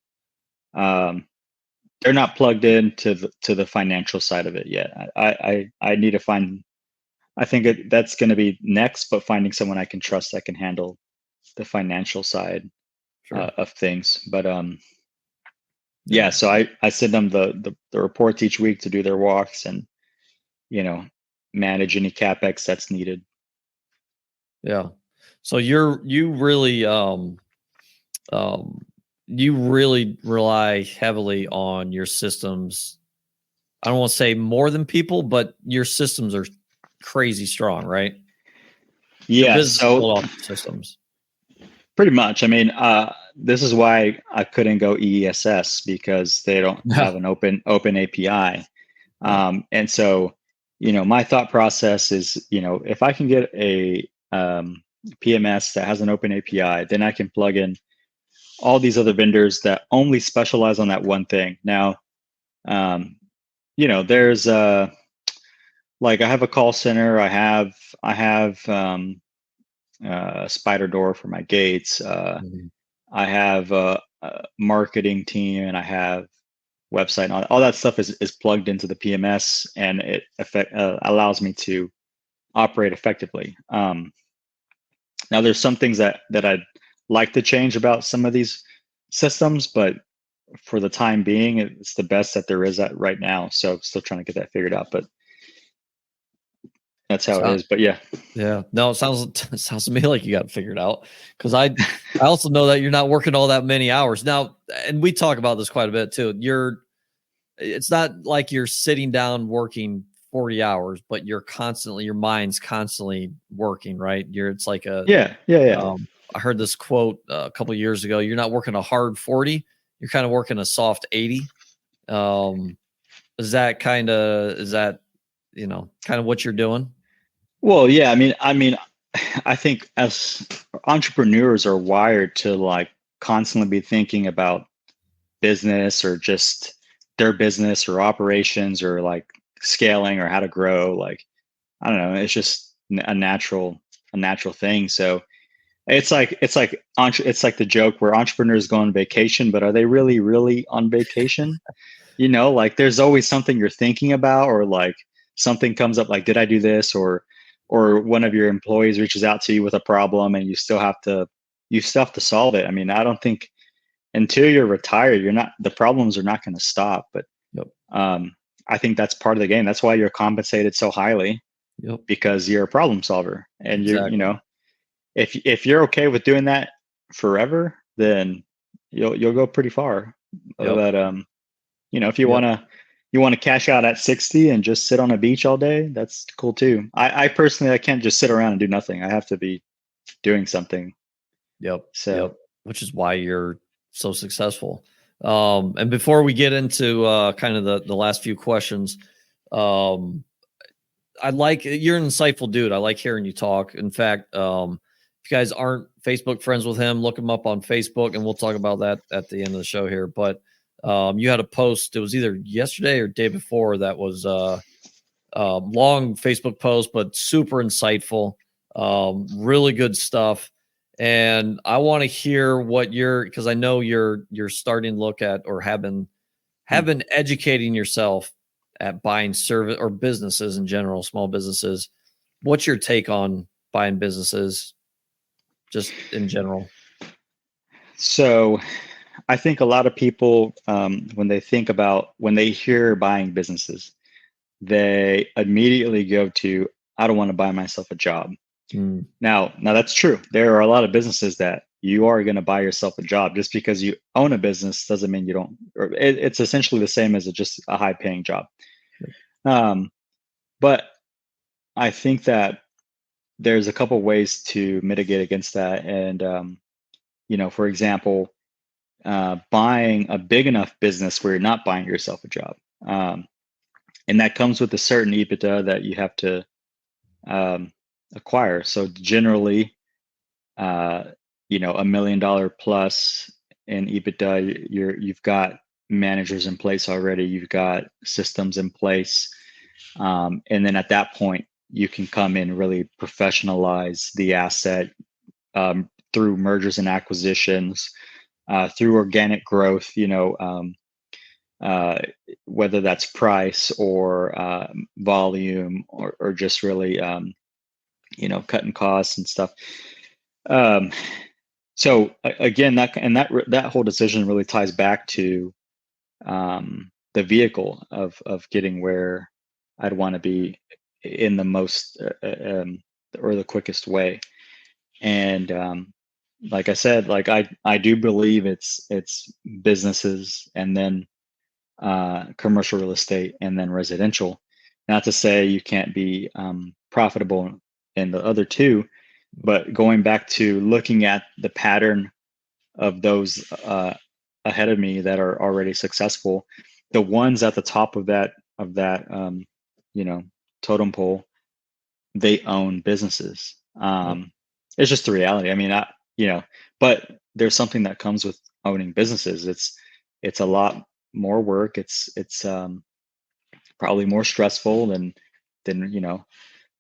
They're not plugged in to the financial side of it yet. I need to find. I think that's going to be next, but finding someone I can trust that can handle the financial side of things. But yeah. So I send them the reports each week to do their walks and manage any CapEx that's needed. Yeah. So you really rely heavily on your systems. I don't want to say more than people, but your systems are crazy strong, right? Yeah. So systems. Pretty much. I mean, this is why I couldn't go EESS, because they don't have an open API. And so, my thought process is, if I can get a PMS that has an open API, then I can plug in all these other vendors that only specialize on that one thing. Now, there's like I have a call center. I have spider door for my gates. I have a marketing team, and I have website, and all that stuff is plugged into the PMS, and it allows me to operate effectively. Now there's some things that I'd like to change about some of these systems, but for the time being, it's the best that there is at right now. So I'm still trying to get that figured out, but that's how it is. But yeah. No, it sounds to me like you got it figured out, because I also know that you're not working all that many hours now, and we talk about this quite a bit too. It's not like you're sitting down working 40 hours, but your mind's constantly working, right? It's like yeah. I heard this quote a couple of years ago. You're not working a hard 40, you're kind of working a soft 80. Is that kind of what you're doing? Well, yeah. I mean, I think as entrepreneurs are wired to like constantly be thinking about business, or just their business or operations, or like scaling, or how to grow. Like, I don't know, it's just a natural thing. So it's like the joke where entrepreneurs go on vacation, but are they really on vacation? Like there's always something you're thinking about, or like something comes up, like, did I do this? Or one of your employees reaches out to you with a problem, and you still have to solve it. I mean, I don't think until you're retired, the problems are not going to stop. But I think that's part of the game. That's why you're compensated so highly, because you're a problem solver, and if you're okay with doing that forever, then you'll go pretty far. But if you want to cash out at 60 and just sit on a beach all day, that's cool too. I personally, I can't just sit around and do nothing. I have to be doing something. Which is why you're so successful. And before we get into kind of the last few questions, like you're an insightful dude. I like hearing you talk. In fact, if you guys aren't Facebook friends with him, look him up on Facebook, and we'll talk about that at the end of the show here. But you had a post. It was either yesterday or day before that was long Facebook post, but super insightful, really good stuff. And I want to hear what because I know you're starting to look at or have been educating yourself at buying service or businesses in general, small businesses. What's your take on buying businesses just in general? So I think a lot of people, when they hear buying businesses, they immediately go to, I don't want to buy myself a job. Now that's true. There are a lot of businesses that you are going to buy yourself a job. Just because you own a business doesn't mean you don't, or it's essentially the same as just a high paying job. But I think that there's a couple ways to mitigate against that. And, for example, buying a big enough business where you're not buying yourself a job. And that comes with a certain EBITDA that you have to acquire. So generally, $1 million plus in EBITDA, you've got managers in place already. You've got systems in place. And then at that point, you can come in and really professionalize the asset through mergers and acquisitions, through organic growth, whether that's price or volume or just really, cutting costs and stuff. So again, that whole decision really ties back to the vehicle of getting where I'd want to be in the most or the quickest way. And like I said, like I do believe it's businesses and then commercial real estate and then residential. Not to say you can't be profitable in the other two, but going back to looking at the pattern of those ahead of me that are already successful, the ones at the top of that totem pole, they own businesses. It's just the reality. I mean, but there's something that comes with owning businesses. It's a lot more work. It's probably more stressful than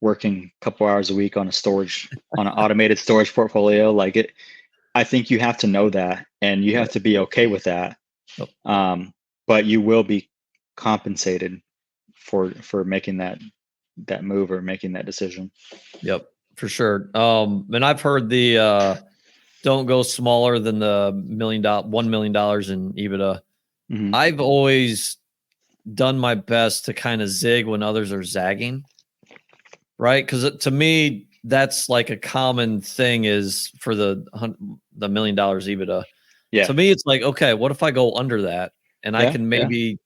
working a couple hours a week on an automated storage portfolio. Like it, I think you have to know that, and you have to be okay with that. But you will be compensated for making that move or making that decision. Yep, for sure. And I've heard the don't go smaller than the $1 million in EBITDA. Mm-hmm. I've always done my best to kind of zig when others are zagging, right? Because to me, that's like a common thing is for the $1 million EBITDA. Yeah. To me, it's like, okay, what if I go under that and I can maybe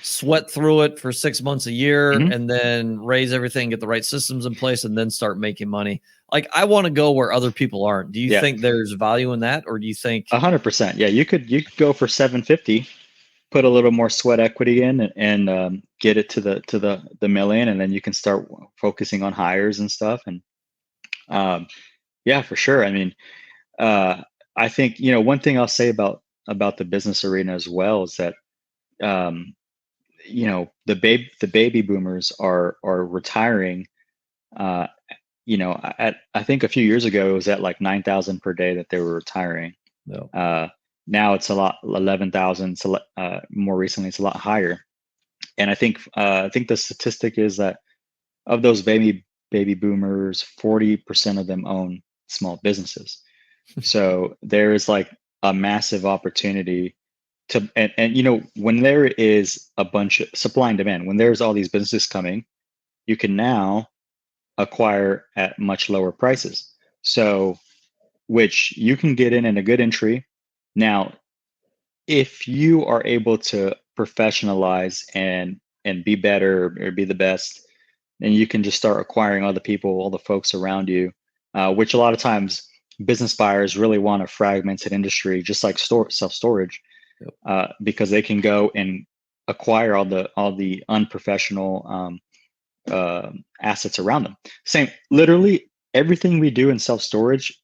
sweat through it for 6 months, a year, and then raise everything, get the right systems in place, and then start making money. Like I want to go where other people aren't. Do you think there's value in that, or do you think 100%? Yeah, you could go for 750, put a little more sweat equity in, and get it to the million, and then you can start focusing on hires and stuff. And yeah, for sure. I mean, I think one thing I'll say about the business arena as well is that the baby boomers are retiring. I think a few years ago it was at like 9,000 per day that they were retiring. No. Now it's a lot, 11,000. More recently, it's a lot higher. And I think the statistic is that of those baby boomers, 40% of them own small businesses. So there is like a massive opportunity to, and when there is a bunch of supply and demand, when there's all these businesses coming, you can now acquire at much lower prices. So, which you can get in a good entry. Now, if you are able to professionalize and be better or be the best, then you can just start acquiring all the folks around you, which a lot of times business buyers really want a fragmented industry, just like self-storage, because they can go and acquire all the unprofessional assets around them. Same, literally everything we do in self-storage,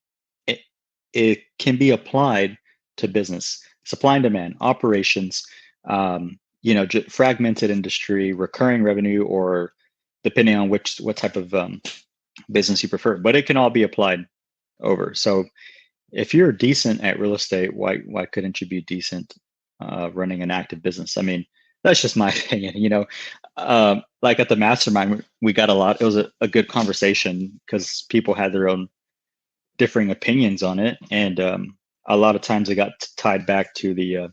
it can be applied to business, supply and demand, operations, fragmented industry, recurring revenue, or depending on what type of business you prefer. But it can all be applied over. So if you're decent at real estate, why couldn't you be decent running an active business? I mean, that's just my opinion. Like at the mastermind, we got a lot. It was a good conversation because people had their own differing opinions on it, and a lot of times it got tied back to the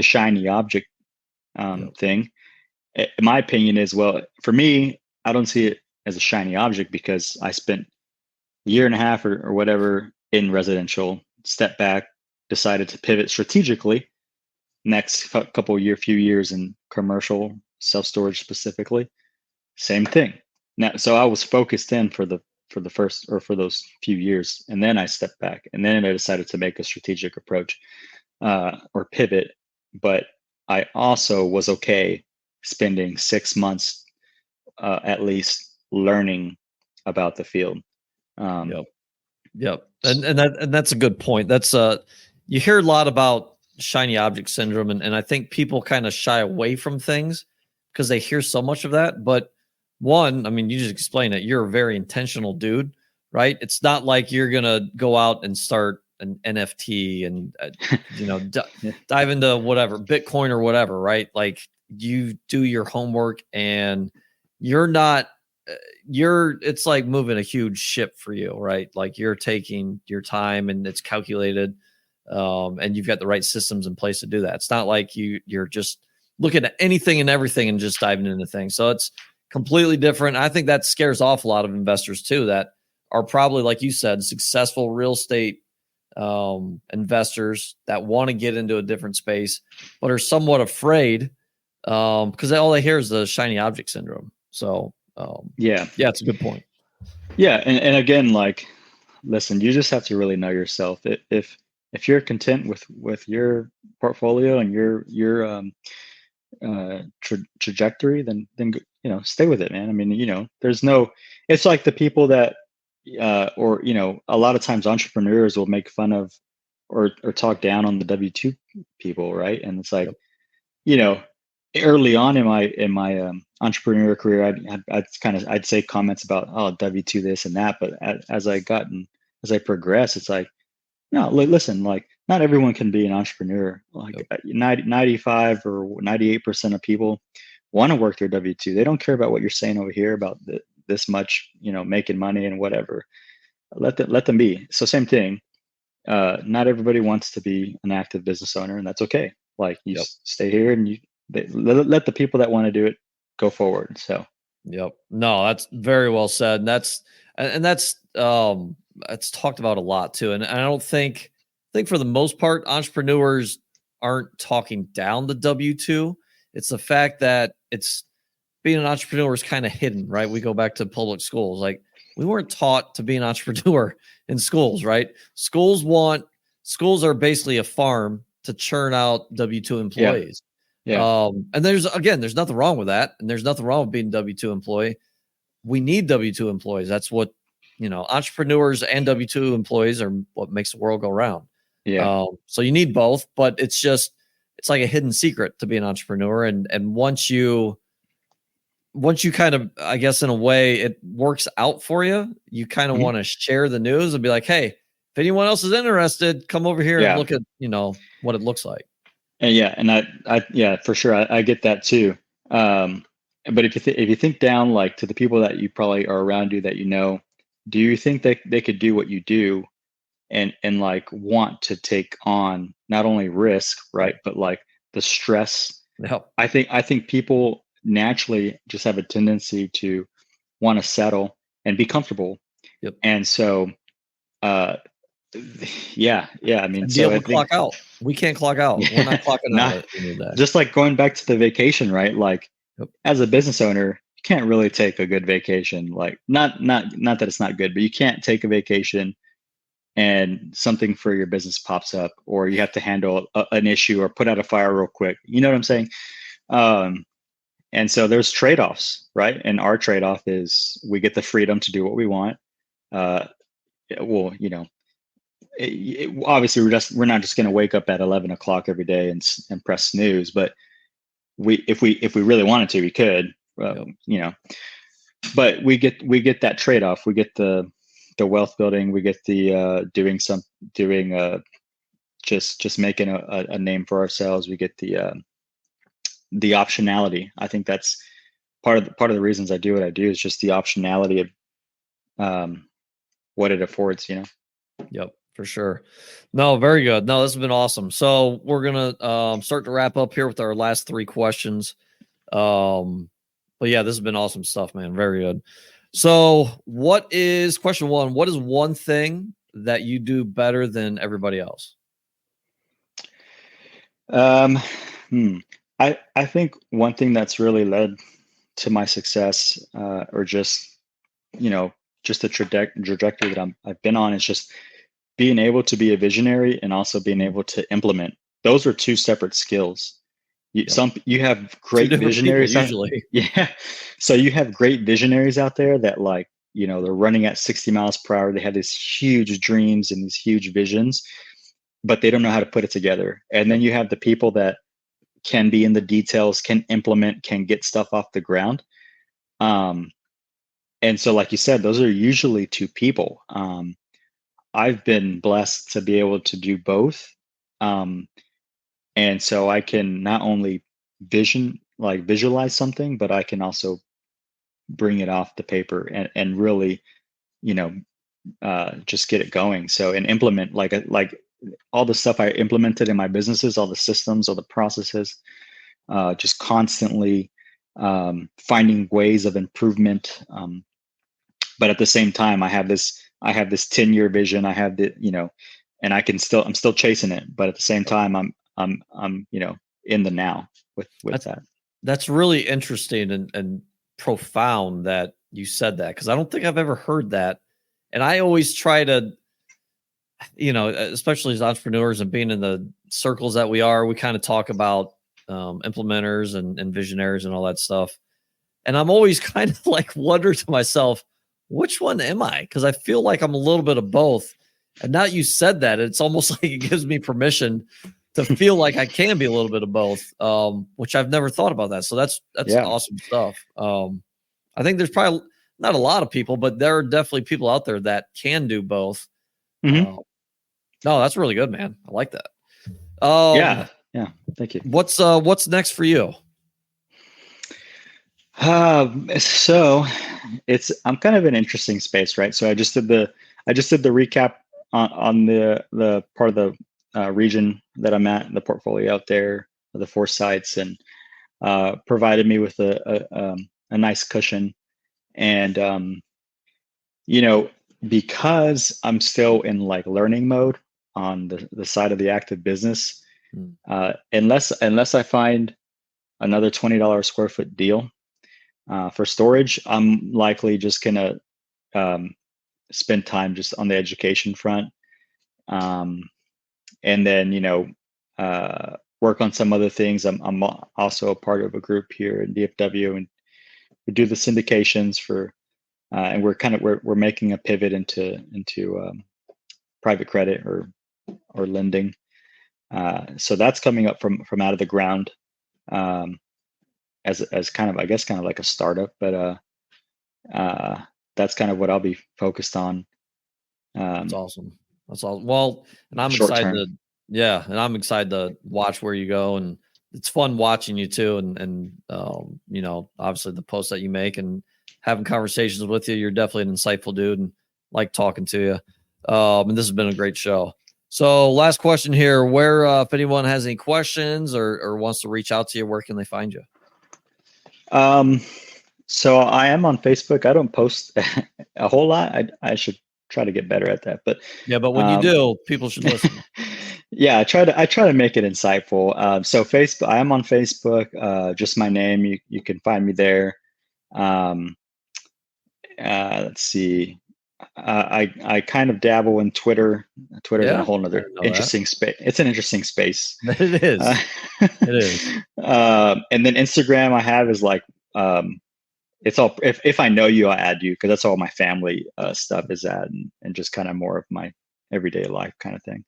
shiny object thing. My opinion is, well, for me, I don't see it as a shiny object because I spent a year and a half or whatever in residential, stepped back, decided to pivot strategically. Next few years in commercial self-storage specifically, same thing. Now, so I was focused in for those few years, and then I stepped back, and then I decided to make a strategic approach or pivot. But I also was okay spending 6 months at least learning about the field. Yep. And that's a good point. That's you hear a lot about shiny object syndrome, and I think people kind of shy away from things because they hear so much of that. But one, I mean, you just explained it. You're a very intentional dude, right? It's not like you're gonna go out and start an NFT and dive into whatever Bitcoin or whatever, right? Like you do your homework, and you're not. It's like moving a huge ship for you, right? Like you're taking your time, and it's calculated, and you've got the right systems in place to do that. It's not like you're just looking at anything and everything and just diving into things. So it's completely different. I think that scares off a lot of investors too, that are probably, like you said, successful real estate investors that want to get into a different space, but are somewhat afraid because all they hear is the shiny object syndrome. So yeah, it's a good point. Yeah, and again, like, listen, you just have to really know yourself. If you're content with your portfolio and your trajectory, then stay with it, man. I mean, it's like the people that or a lot of times entrepreneurs will make fun of or talk down on the W2 people, right? And it's like, early on in my entrepreneur career, I'd say comments about, oh, W2 this and that, but as I progress, it's like, no, listen, like not everyone can be an entrepreneur. Like 95 or 98% of people want to work their W2. They don't care about what you're saying over here about this much, making money and whatever. Let them be. So same thing. Not everybody wants to be an active business owner, and that's okay. Like you stay here and let the people that want to do it go forward. So, no, that's very well said. And that's it's talked about a lot too. And I think for the most part, entrepreneurs aren't talking down the W2. It's the fact that it's being an entrepreneur is kind of hidden, right? We go back to public schools. Like we weren't taught to be an entrepreneur in schools, right? Schools are basically a farm to churn out W2 employees. Yeah. And there's nothing wrong with that. And there's nothing wrong with being a W2 employee. We need W2 employees. That's what, entrepreneurs and W2 employees are what makes the world go round. Yeah. So you need both, but it's like a hidden secret to be an entrepreneur. And once you kind of, I guess in a way it works out for you, you kind of want to share the news and be like, hey, if anyone else is interested, come over here and look at, what it looks like. And I for sure. I get that too. But if you think down, like to the people that you probably are around you that, do you think that they could do what you do and like want to take on not only risk, right, but like the stress? I think people naturally just have a tendency to want to settle and be comfortable. And so, I mean, be able to clock out. We can't clock out. We're not clocking out. Just like going back to the vacation, right? Like as a business owner, you can't really take a good vacation. Like not that it's not good, but you can't take a vacation and something for your business pops up, or you have to handle an issue or put out a fire real quick. You know what I'm saying? and so there's trade-offs, right? And our trade-off is we get the freedom to do what we want. Well, obviously we're not just going to wake up at 11 o'clock every day and press snooze, but if we really wanted to, we could, but we get that trade-off. We get the wealth building. We get the just making a name for ourselves. We get the optionality. I think that's part of the reasons I do what I do, is just the optionality of what it affords. Yep, for sure. No, very good. No, this has been awesome. So we're gonna start to wrap up here with our last 3 questions. But yeah, this has been awesome stuff, man. Very good. So question 1, what is one thing that you do better than everybody else? I think one thing that's really led to my success, or just the trajectory that I've been on, is just being able to be a visionary and also being able to implement. Those are 2 separate skills. You have great visionaries usually. Yeah. So you have great visionaries out there that, like, they're running at 60 miles per hour. They have these huge dreams and these huge visions, but they don't know how to put it together. And then you have the people that can be in the details, can implement, can get stuff off the ground. And so, like you said, those are usually 2 people. I've been blessed to be able to do both. And so I can not only visualize something, but I can also bring it off the paper and really, just get it going. So, and implement like all the stuff I implemented in my businesses, all the systems, all the processes, just constantly finding ways of improvement. But at the same time, I have this 10-year vision. I have and I'm still chasing it. But at the same time, I'm in the now with that. That's really interesting and profound that you said that, because I don't think I've ever heard that. And I always try to, especially as entrepreneurs and being in the circles that we are, we kind of talk about implementers and visionaries and all that stuff. And I'm always kind of like wondering to myself, which one am I? Because I feel like I'm a little bit of both. And now you said that, it's almost like it gives me permission to feel like I can be a little bit of both, which I've never thought about that. So that's awesome stuff. I think there's probably not a lot of people, but there are definitely people out there that can do both. Mm-hmm. No, that's really good, man. I like that. Yeah. Thank you. What's next for you? So I'm kind of in an interesting space, right? So I just did the recap on the part of the region that I'm at, the portfolio out there, the 4 sites, and provided me with a nice cushion. And because I'm still in like learning mode on the side of the active business, unless I find another $20 square foot deal for storage, I'm likely just gonna spend time just on the education front, and then work on some other things. I'm also a part of a group here in DFW, and we do the syndications for, and we're making a pivot into private credit or lending. So that's coming up from out of the ground, as kind of, I guess, kind of like a startup, but that's kind of what I'll be focused on. That's awesome. That's awesome. Well, and I'm excited I'm excited to watch where you go, and it's fun watching you too. And obviously the posts that you make and having conversations with you, you're definitely an insightful dude and like talking to you. And this has been a great show. So last question here, where, if anyone has any questions or wants to reach out to you, where can they find you? So I am on Facebook. I don't post a whole lot. I should try to get better at that, but when you do, people should listen. Yeah, I try to make it insightful. So Facebook, I am on Facebook, just my name. You can find me there. Let's see. I kind of dabble in Twitter. Twitter's Yeah, a whole I nother didn't know that. interesting space. It's an interesting space. It is. Uh, It is. And then Instagram I have is like, it's all, if I know you, I add you, because that's all my family stuff is at, and just kind of more of my everyday life kind of thing.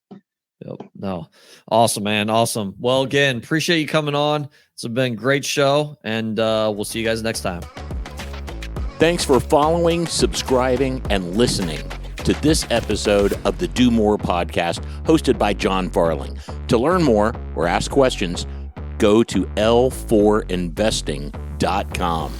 Yep. No. Awesome, man. Awesome. Well, again, appreciate you coming on. It's been a great show, and we'll see you guys next time. Thanks for following, subscribing, and listening to this episode of the Do More podcast hosted by John Farling. To learn more or ask questions, go to l4investing.com.